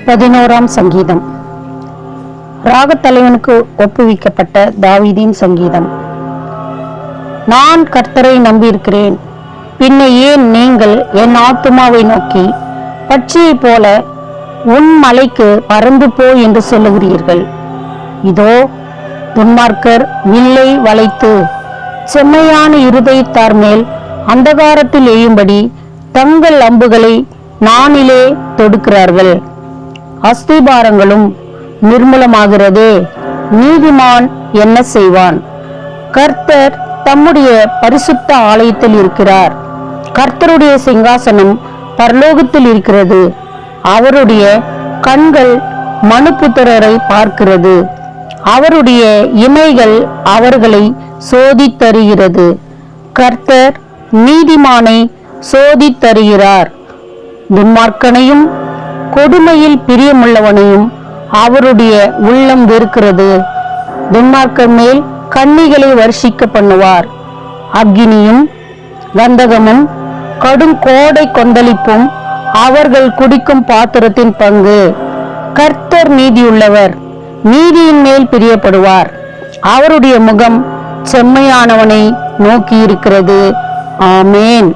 பதினோராம் சங்கீதம். ராகத்தலைவனுக்கு ஒப்புவிக்கப்பட்ட தாவீதின் சங்கீதம். நான் கர்த்தரை நம்பியிருக்கிறேன், பின்ன ஏன் நீங்கள் என் ஆத்துமாவை நோக்கி பட்சியை போல உன் மலைக்கு பறந்து போ என்று சொல்லுகிறீர்கள்? இதோ துன்மார்க்கர் வில்லை வளைத்து செம்மையான இருதயத்தார் மேல் அந்தகாரத்தில் எய்யும்படி தங்கள் அம்புகளை நானிலே தொடுக்கிறார்கள். அஸ்திபாரங்களும் நிர்மூலமாகிறதே, நீதிமான் என்ன செய்வான்? கர்த்தர் தம்முடைய பரிசுத்த ஆலயத்தில் இருக்கிறார். கர்த்தருடைய சிங்காசனம் பரலோகத்தில் இருக்கிறது. அவருடைய கண்கள் மனுபுத்திரரை பார்க்கிறது. அவருடைய இமைகள் அவர்களை சோதித்தருகிறது. கர்த்தர் நீதிமானை சோதித்தருகிறார். துன்மார்க்கனையும் கொடுமையில் பிரியமுள்ளவனையும் அவருடைய உள்ளம் வெறுக்கிறது. துன்மார்க்கன் மேல் கண்ணிகளை வருஷிக்க பண்ணுவார். அக்கினியும் கந்தகமும் கடும் கோடை கொந்தளிப்பும் அவர்கள் குடிக்கும் பாத்திரத்தின் பங்கு. கர்த்தர் நீதியுள்ளவர், நீதியின் மேல் பிரியப்படுவார். அவருடைய முகம் செம்மையானவனை நோக்கி இருக்கிறது. ஆமேன்.